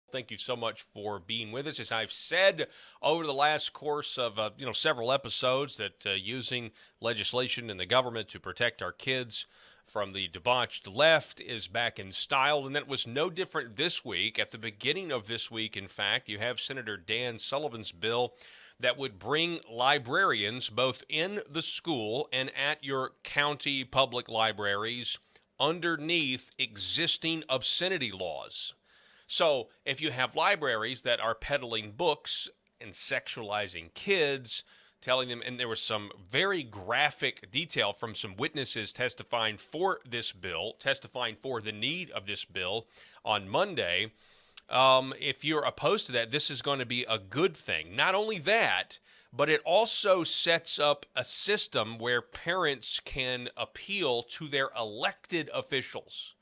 Thank you so much for being with us. As I've said over the last course of several episodes, that using legislation in the government to protect our kids from the debauched left is back in style, and that was no different this week. At the beginning of this week, in fact, you have Senator Dan Sullivan's bill that would bring librarians both in the school and at your county public libraries underneath existing obscenity laws. So if you have libraries that are peddling books and sexualizing kids, telling them, and there was some very graphic detail from some witnesses testifying for this bill, testifying for the need of this bill on Monday. If you're opposed to that, this is going to be a good thing. Not only that, but it also sets up a system where parents can appeal to their elected officials.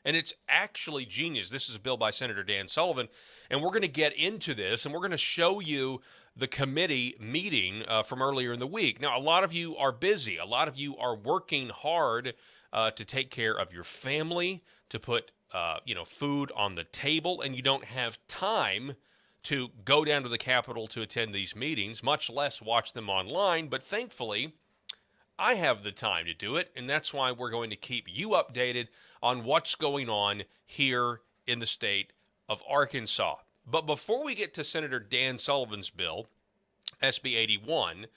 And it's actually genius. This is a bill by Senator Dan Sullivan, and we're going to get into this, and we're going to show you the committee meeting from earlier in the week. Now, a lot of you are busy. A lot of you are working hard to take care of your family, to put food on the table, and you don't have time to go down to the Capitol to attend these meetings, much less watch them online. But thankfully, I have the time to do it, and that's why we're going to keep you updated on what's going on here in the state of Arkansas. But before we get to Senator Dan Sullivan's bill, SB 81,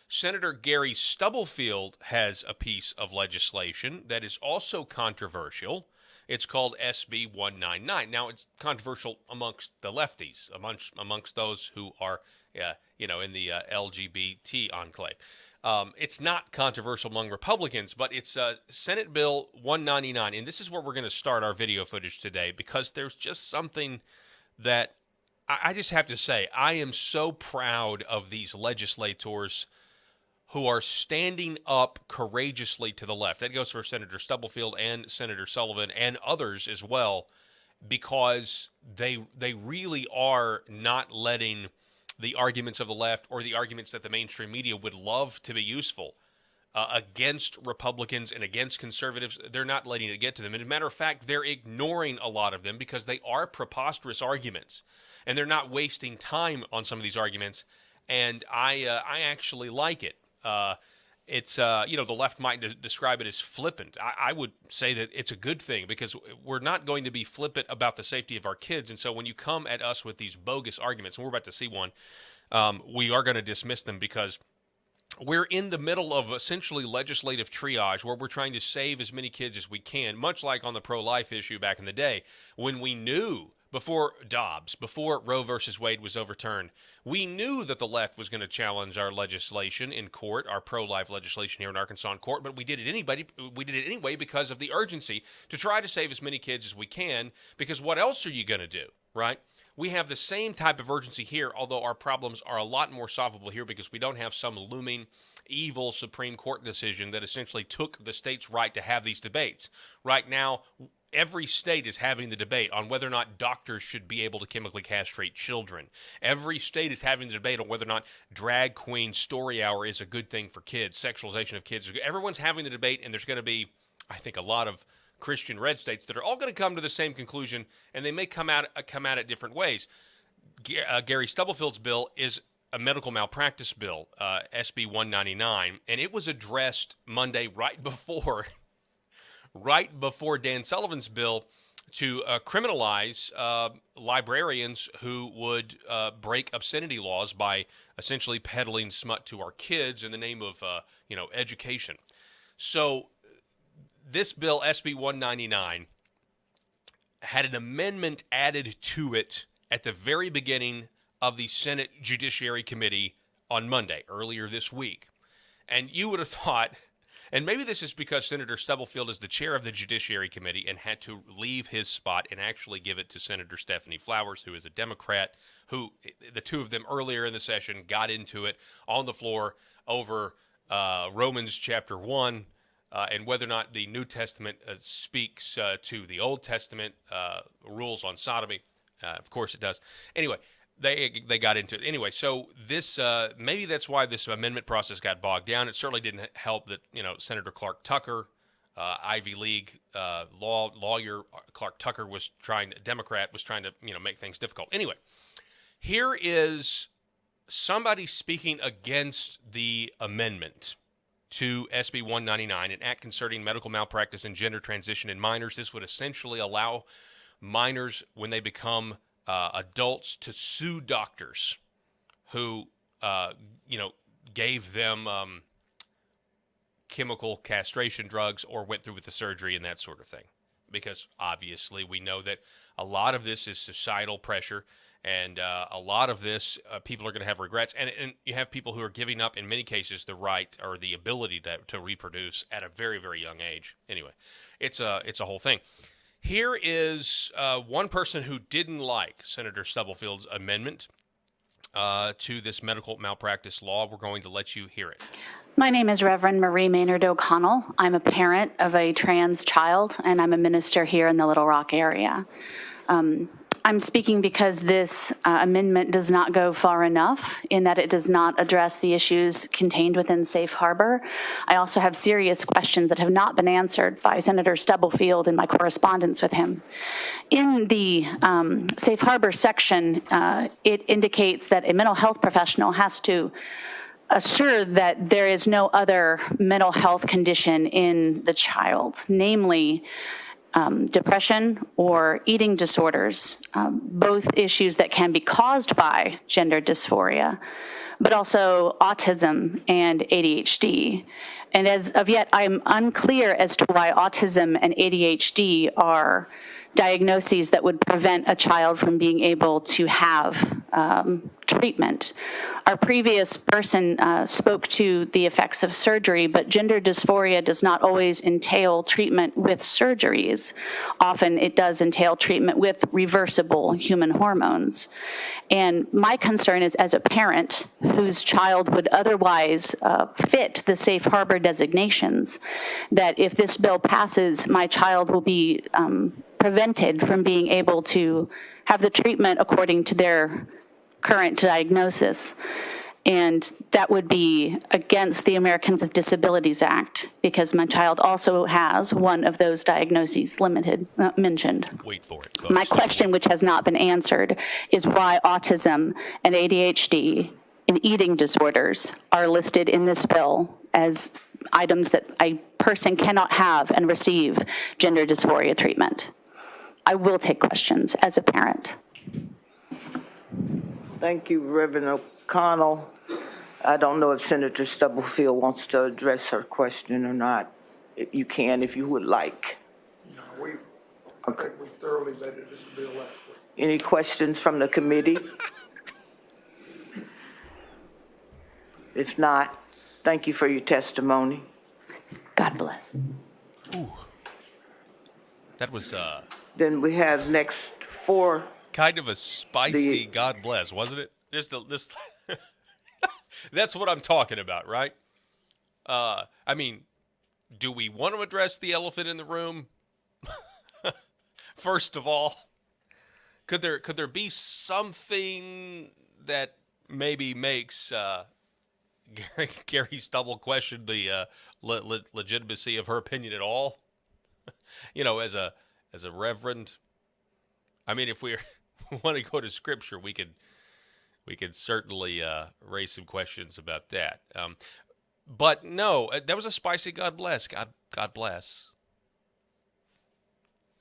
Senator Gary Stubblefield has a piece of legislation that is also controversial. It's called SB 199. Now, it's controversial amongst the lefties, amongst those who are, in the LGBT enclave. It's not controversial among Republicans, but it's Senate Bill 199, and this is where we're going to start our video footage today, because there's just something that I just have to say. I am so proud of these legislators who are standing up courageously to the left. That goes for Senator Stubblefield and Senator Sullivan and others as well, because they really are not letting the arguments of the left, or the arguments that the mainstream media would love to be useful against Republicans and against conservatives. They're not letting it get to them. And as a matter of fact, they're ignoring a lot of them because they are preposterous arguments, and they're not wasting time on some of these arguments. And I actually like it. It's the left might describe it as flippant. I would say that it's a good thing, because we're not going to be flippant about the safety of our kids. And so when you come at us with these bogus arguments, and we're about to see one, we are going to dismiss them, because we're in the middle of essentially legislative triage, where we're trying to save as many kids as we can, much like on the pro-life issue back in the day, when we knew, before Dobbs, before Roe versus Wade was overturned, we knew that the left was going to challenge our legislation in court, our pro-life legislation here in Arkansas in court, but we did it anyway because of the urgency to try to save as many kids as we can, because what else are you going to do, right? We have the same type of urgency here, although our problems are a lot more solvable here, because we don't have some looming evil Supreme Court decision that essentially took the state's right to have these debates. Right now, every state is having the debate on whether or not doctors should be able to chemically castrate children. Every state is having the debate on whether or not drag queen story hour is a good thing for kids, sexualization of kids. Everyone's having the debate, and there's going to be, I think, a lot of Christian red states that are all going to come to the same conclusion, and they may come at it different ways. Gary Stubblefield's bill is a medical malpractice bill, SB 199, and it was addressed Monday right before Dan Sullivan's bill to criminalize librarians who would break obscenity laws by essentially peddling smut to our kids in the name of education. So this bill, SB 199, had an amendment added to it at the very beginning of the Senate Judiciary Committee on Monday, earlier this week. And you would have thought, and maybe this is because Senator Stubblefield is the chair of the Judiciary Committee and had to leave his spot and actually give it to Senator Stephanie Flowers, who is a Democrat, who the two of them earlier in the session got into it on the floor over Romans chapter 1 and whether or not the New Testament speaks to the Old Testament rules on sodomy. Of course it does. Anyway, they got into it. Anyway, so this maybe that's why this amendment process got bogged down. It certainly didn't help that Senator Clark Tucker Ivy League lawyer Clark Tucker Democrat was trying to make things difficult. Anyway, here is somebody speaking against the amendment to SB 199, an act concerning medical malpractice and gender transition in minors. This would essentially allow minors, when they become adults, to sue doctors who, gave them chemical castration drugs or went through with the surgery and that sort of thing. Because obviously we know that a lot of this is societal pressure, and a lot of this people are going to have regrets. And you have people who are giving up, in many cases, the right or the ability to reproduce at a very, very young age. Anyway, it's a whole thing. Here is one person who didn't like Senator Stubblefield's amendment to this medical malpractice law. We're going to let you hear it. My name is Reverend Marie Maynard O'Connell. I'm a parent of a trans child, and I'm a minister here in the Little Rock area. I'm speaking because this amendment does not go far enough in that it does not address the issues contained within Safe Harbor. I also have serious questions that have not been answered by Senator Stubblefield in my correspondence with him. In the Safe Harbor section, it indicates that a mental health professional has to assure that there is no other mental health condition in the child, namely depression or eating disorders, both issues that can be caused by gender dysphoria, but also autism and ADHD. And as of yet, I'm unclear as to why autism and ADHD are diagnoses that would prevent a child from being able to have treatment. Our previous person spoke to the effects of surgery, but gender dysphoria does not always entail treatment with surgeries. Often it does entail treatment with reversible human hormones. And my concern is, as a parent whose child would otherwise fit the safe harbor designations, that if this bill passes, my child will be prevented from being able to have the treatment according to their current diagnosis. And that would be against the Americans with Disabilities Act, because my child also has one of those diagnoses mentioned. Wait for it, folks. My question, which has not been answered, is why autism and ADHD and eating disorders are listed in this bill as items that a person cannot have and receive gender dysphoria treatment. I will take questions as a parent. Thank you, Reverend O'Connell. I don't know if Senator Stubblefield wants to address her question or not. You can if you would like. No, I think we thoroughly vetted this bill last week. Any questions from the committee? If not, thank you for your testimony. God bless. Ooh. That was Then we have next four. kind of a spicy God bless, wasn't it? This that's what I'm talking about, right? I mean, do we want to address the elephant in the room? First of all, could there be something that maybe makes Gary Stubble question the legitimacy of her opinion at all? As a reverend. I mean, if we want to go to Scripture, we could certainly raise some questions about that. But no, that was a spicy God bless. God bless.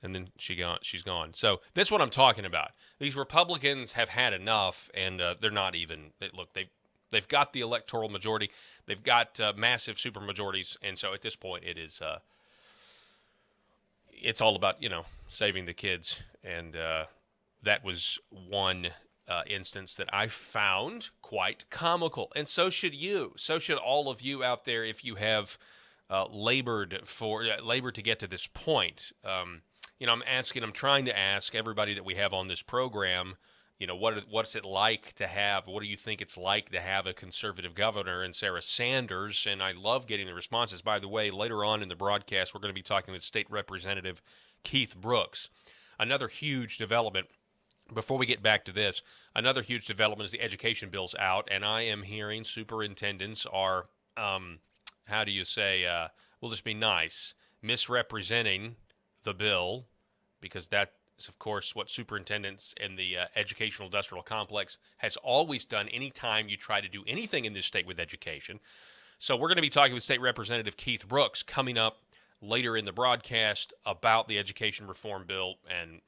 And then she's gone. So this is what I'm talking about. These Republicans have had enough, and they're not even. Look, they've got the electoral majority. They've got massive supermajorities, and so at this point, it's all about saving the kids, and that was one instance that I found quite comical, and so should you. So should all of you out there if you have labored to get to this point. I'm trying to ask everybody that we have on this program, what's it like to have, what do you think it's like to have a conservative governor in Sarah Sanders? And I love getting the responses. By the way, later on in the broadcast, we're going to be talking with State Representative Keith Brooks. Another huge development, before we get back to this, another huge development is the education bill's out, and I am hearing superintendents are, we'll just be nice, misrepresenting the bill, because that is, of course, what superintendents in the educational industrial complex has always done anytime you try to do anything in this state with education. So we're going to be talking with State Representative Keith Brooks coming up later in the broadcast about the education reform bill and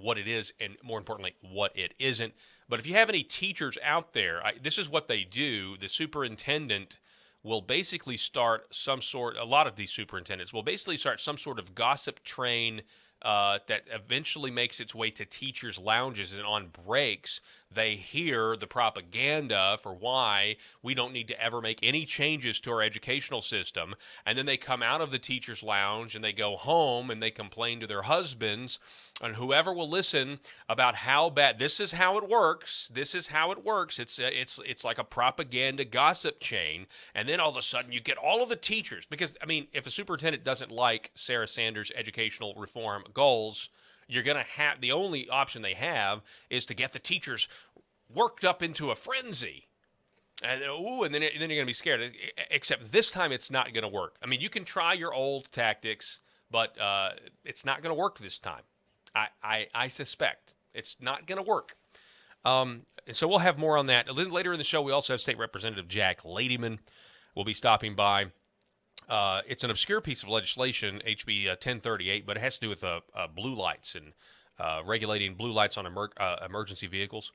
what it is and, more importantly, what it isn't. But if you have any teachers out there, this is what they do. The superintendent will basically start a lot of these superintendents will basically start some sort of gossip train that eventually makes its way to teachers' lounges, and on breaks, they hear the propaganda for why we don't need to ever make any changes to our educational system, and then they come out of the teachers' lounge and they go home and they complain to their husbands and whoever will listen about how bad this is how it works. This is how it works. It's like a propaganda gossip chain, and then all of a sudden you get all of the teachers, because if a superintendent doesn't like Sarah Sanders' educational reform goals, you're going to have, the only option they have is to get the teachers worked up into a frenzy. And then you're going to be scared. Except this time it's not going to work. You can try your old tactics, but it's not going to work this time. I suspect it's not going to work. And so we'll have more on that. A little later in the show, we also have State Representative Jack Ladyman will be stopping by. It's an obscure piece of legislation, HB 1038, but it has to do with blue lights and regulating blue lights on emergency vehicles,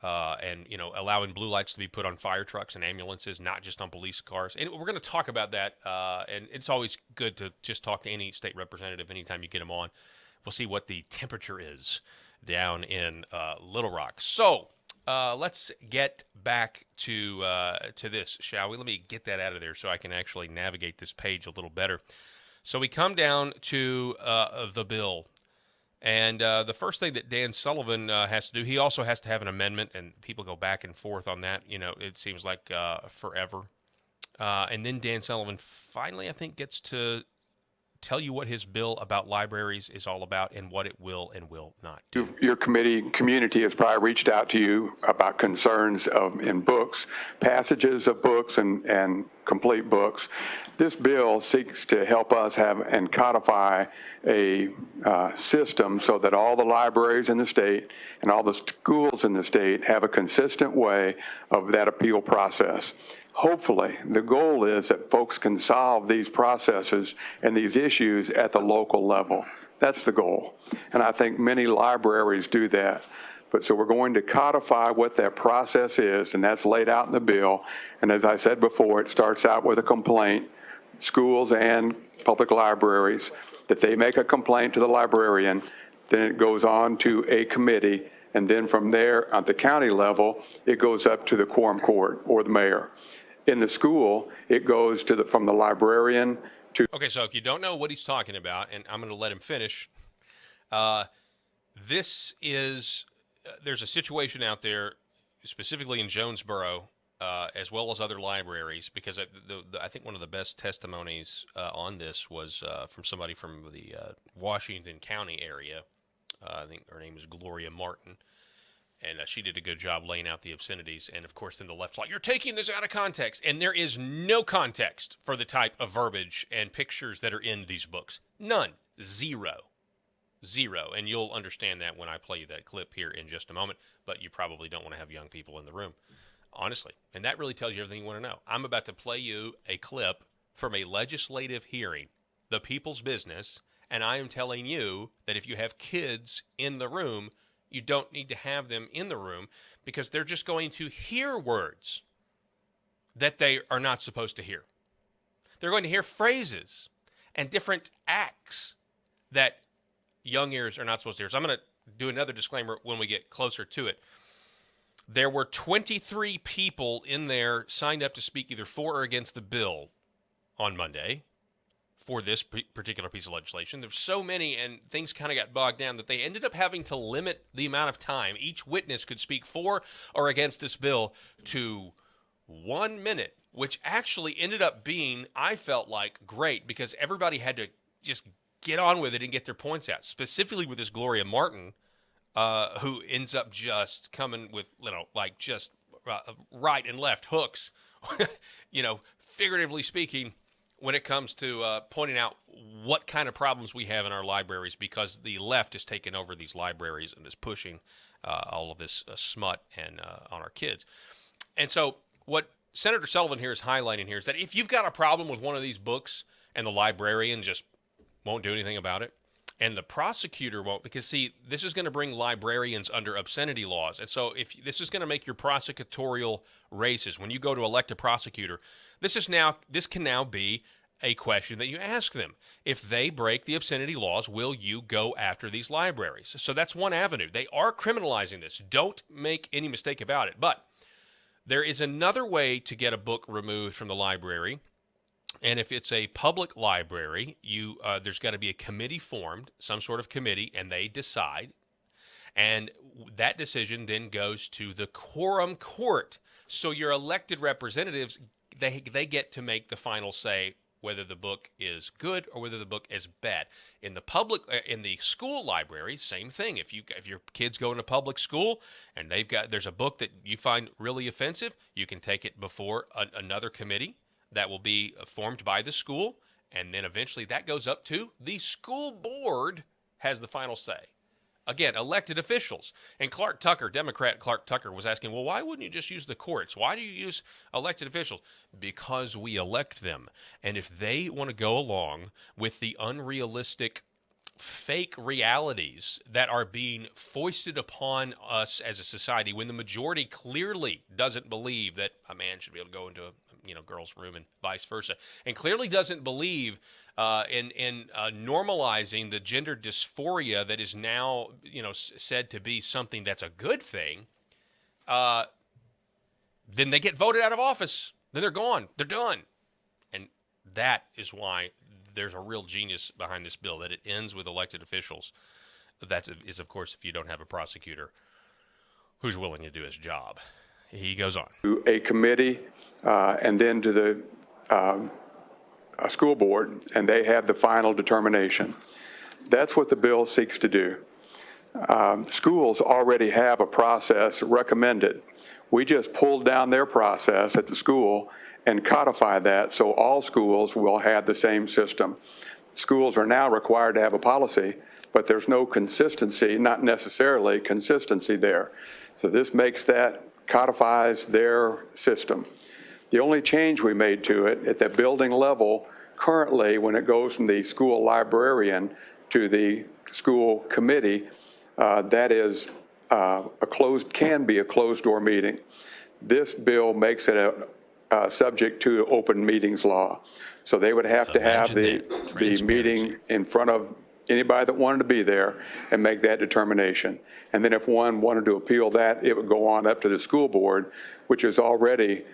and allowing blue lights to be put on fire trucks and ambulances, not just on police cars. And we're going to talk about that. And it's always good to just talk to any state representative anytime you get them on. We'll see what the temperature is down in Little Rock. So let's get back to this, shall we? Let me get that out of there so I can actually navigate this page a little better. So we come down to the bill, and the first thing that Dan Sullivan has to do, he also has to have an amendment, and people go back and forth on that. It seems like forever. And then Dan Sullivan finally, I think, gets to tell you what his bill about libraries is all about and what it will and will not do. Your community has probably reached out to you about concerns in books, passages of books and complete books. This bill seeks to help us have and codify a system so that all the libraries in the state and all the schools in the state have a consistent way of that appeal process. Hopefully, the goal is that folks can solve these processes and these issues at the local level. That's the goal. And I think many libraries do that. But so we're going to codify what that process is, and that's laid out in the bill. And as I said before, it starts out with a complaint, schools and public libraries, that they make a complaint to the librarian, then it goes on to a committee, and then from there, at the county level, it goes up to the quorum court or the mayor. In the school, it goes to from the librarian to... Okay, so if you don't know what he's talking about, and I'm going to let him finish, this is... there's a situation out there, specifically in Jonesboro, as well as other libraries, because I think one of the best testimonies on this was from somebody from the Washington County area. I think her name is Gloria Martin. And she did a good job laying out the obscenities. And, of course, then the left's like, you're taking this out of context. And there is no context for the type of verbiage and pictures that are in these books. None. Zero. And you'll understand that when I play you that clip here in just a moment. But you probably don't want to have young people in the room, honestly. And that really tells you everything you want to know. I'm about to play you a clip from a legislative hearing, the people's business. And I am telling you that if you have kids in the room, you don't need to have them in the room because they're just going to hear words that they are not supposed to hear. They're going to hear phrases and different acts that young ears are not supposed to hear. So I'm going to do another disclaimer when we get closer to it. There were 23 people in there signed up to speak either for or against the bill on Monday for this particular piece of legislation. There's so many, and things kind of got bogged down that they ended up having to limit the amount of time each witness could speak for or against this bill to 1 minute, which actually ended up being, I felt like, great because everybody had to just get on with it and get their points out, specifically with this Gloria Martin, who ends up just coming with, right and left hooks, figuratively speaking, when it comes to pointing out what kind of problems we have in our libraries, because the left has taken over these libraries and is pushing all of this smut and on our kids. And so what Senator Sullivan here is highlighting here is that if you've got a problem with one of these books and the librarian just won't do anything about it, and the prosecutor won't, because, see, this is going to bring librarians under obscenity laws. And so if this is going to make your prosecutorial races, when you go to elect a prosecutor, this can now be a question that you ask them. If they break the obscenity laws, will you go after these libraries? So that's one avenue. They are criminalizing this. Don't make any mistake about it. But there is another way to get a book removed from the library. And if it's a public library, there's got to be a committee formed, some sort of committee, and they decide. And that decision then goes to the quorum court. So your elected representatives, they get to make the final say whether the book is good or whether the book is bad. In the school library, same thing. If your kids go into public school and there's a book that you find really offensive, you can take it before another committee that will be formed by the school, and then eventually that goes up to the school board, has the final say. Again, elected officials. And Democrat Clark Tucker was asking, well, why wouldn't you just use the courts? Why do you use elected officials? Because we elect them. And if they want to go along with the unrealistic fake realities that are being foisted upon us as a society, when the majority clearly doesn't believe that a man should be able to go into a girl's room and vice versa, and clearly doesn't believe in normalizing the gender dysphoria that is now said to be something that's a good thing, then they get voted out of office. Then they're gone. They're done. And that is why there's a real genius behind this bill, that it ends with elected officials. That is, of course, if you don't have a prosecutor who's willing to do his job. He goes on. To a committee and then to the a school board, and they have the final determination. That's what the bill seeks to do. Schools already have a process recommended. We just pulled down their process at the school and codify that so all schools will have the same system. Schools are now required to have a policy, but there's no consistency, not necessarily consistency there. So this makes that, codifies their system. The only change we made to it at the building level currently, when it goes from the school librarian to the school committee, that is can be a closed door meeting. This bill makes it subject to open meetings law. So they would have to have the meeting in front of anybody that wanted to be there and make that determination. And then if one wanted to appeal that, it would go on up to the school board, which is already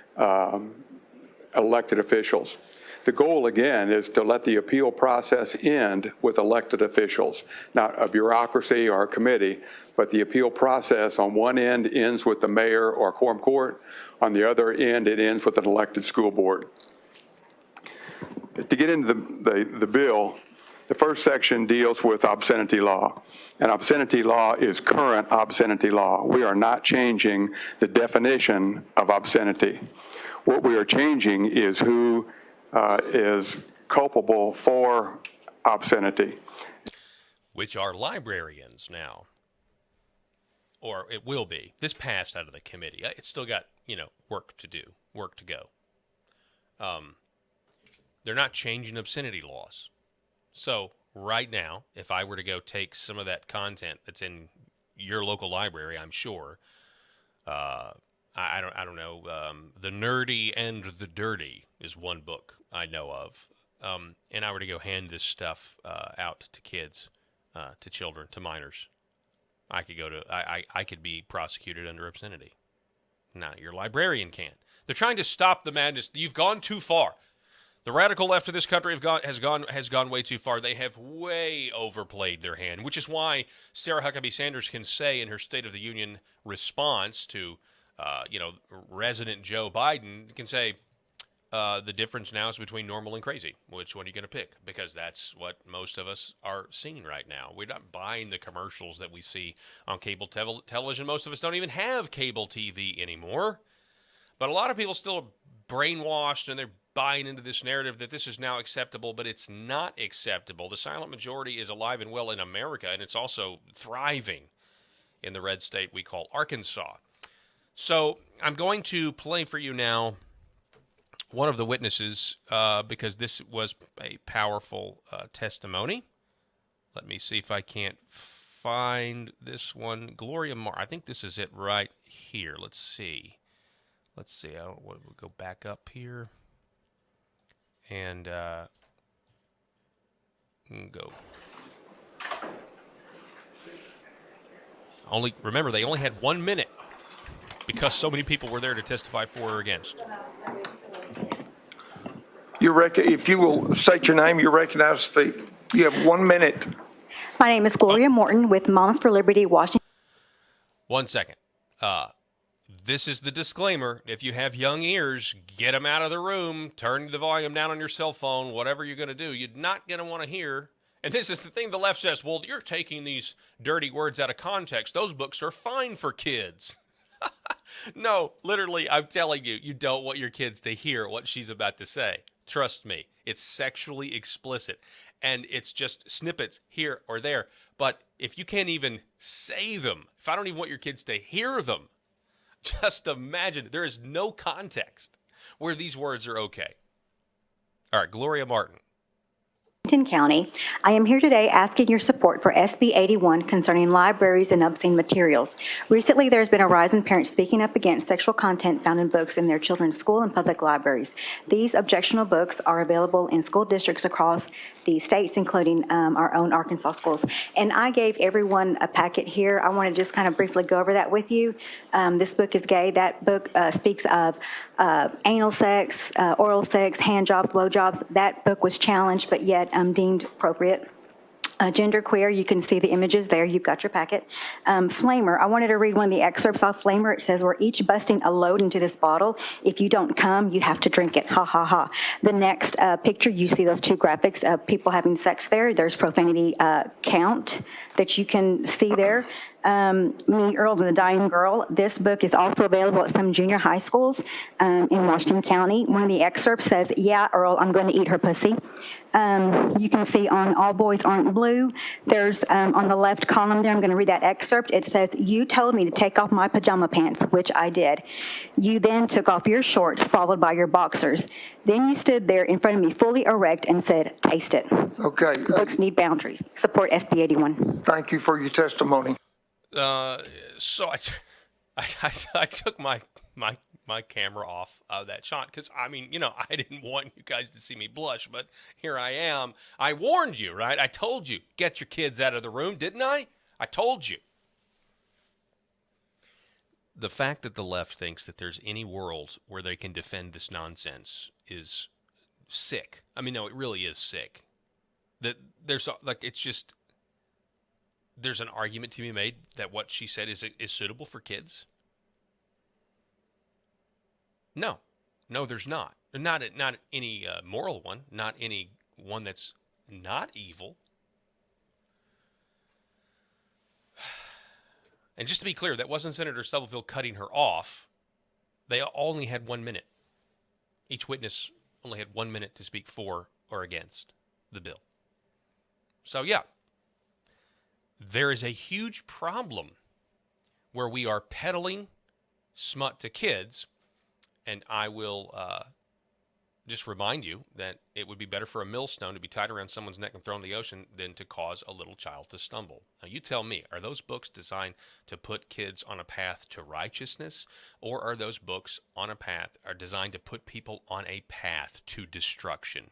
elected officials. The goal, again, is to let the appeal process end with elected officials, not a bureaucracy or a committee, but the appeal process on one end ends with the mayor or quorum court. On the other end, it ends with an elected school board. To get into the bill, the first section deals with obscenity law. And obscenity law is current obscenity law. We are not changing the definition of obscenity. What we are changing is who is culpable for obscenity. Which are librarians now. Or it will be. This passed out of the committee. It's still got, work to do, work to go. They're not changing obscenity laws. So right now, if I were to go take some of that content that's in your local library, I'm sure, I don't know, The Nerdy and the Dirty is one book I know of, and I were to go hand this stuff out to kids, to children, to minors, I could be prosecuted under obscenity. Now, your librarian can't. They're trying to stop the madness. You've gone too far. The radical left of this country has gone way too far. They have way overplayed their hand, which is why Sarah Huckabee Sanders can say in her State of the Union response to, resident Joe Biden, can say the difference now is between normal and crazy. Which one are you going to pick? Because that's what most of us are seeing right now. We're not buying the commercials that we see on cable television. Most of us don't even have cable TV anymore. But a lot of people still are brainwashed, and they're buying into this narrative that this is now acceptable, but it's not acceptable. The silent majority is alive and well in America, and it's also thriving in the red state we call Arkansas. So I'm going to play for you now one of the witnesses because this was a powerful testimony. Let me see if I can't find this one. Gloria Mar. I think this is it right here. Let's see. We'll go back up here and go. Remember, they only had 1 minute because so many people were there to testify for or against. If you will state your name, you're recognized to speak. You have 1 minute. My name is Gloria Morton with Moms for Liberty, Washington. 1 second. This is the disclaimer. If you have young ears, get them out of the room, turn the volume down on your cell phone, whatever you're going to do. You're not going to want to hear. And this is the thing the left says, well, you're taking these dirty words out of context. Those books are fine for kids. No, literally, I'm telling you, you don't want your kids to hear what she's about to say. Trust me, it's sexually explicit. And it's just snippets here or there. But if you can't even say them, if I don't even want your kids to hear them, just imagine, there is no context where these words are okay. All right, Gloria Martin. County. I am here today asking your support for SB 81 concerning libraries and obscene materials. Recently, there has been a rise in parents speaking up against sexual content found in books in their children's school and public libraries. These objectionable books are available in school districts across the states, including our own Arkansas schools. And I gave everyone a packet here. I want to just kind of briefly go over that with you. This book is gay. That book speaks of anal sex, oral sex, hand jobs, blow jobs. That book was challenged, but yet deemed appropriate. Genderqueer, you can see the images there. You've got your packet. Flamer, I wanted to read one of the excerpts off Flamer. It says, we're each busting a load into this bottle. If you don't come, you have to drink it. Ha, ha, ha. The next picture, you see those two graphics of people having sex there. There's profanity count that you can see there. Me, Earl, and the Dying Girl. This book is also available at some junior high schools in Washington County. One of the excerpts says, yeah, Earl, I'm going to eat her pussy. You can see on All Boys Aren't Blue, there's on the left column there, I'm going to read that excerpt. It says, you told me to take off my pajama pants, which I did. You then took off your shorts, followed by your boxers. Then you stood there in front of me fully erect and said, taste it. Okay. Books need boundaries. Support SB 81. Thank you for your testimony. So I took my camera off of that shot because, I mean, you know, I didn't want you guys to see me blush, but here I am. I warned you, right? I told you, get your kids out of the room, didn't I? I told you. The fact that the left thinks that there's any world where they can defend this nonsense is sick. I mean, no, it really is sick. That there's like, it's just, there's an argument to be made that what she said is suitable for kids. No, there's not. Not any moral one, not any one that's not evil. And just to be clear, that wasn't Senator Stubblefield cutting her off. They only had 1 minute. Each witness only had 1 minute to speak for or against the bill. So, yeah, there is a huge problem where we are peddling smut to kids. And I will just remind you that it would be better for a millstone to be tied around someone's neck and thrown in the ocean than to cause a little child to stumble. Now, you tell me, are those books designed to put kids on a path to righteousness, or are those books on a path are designed to put people on a path to destruction?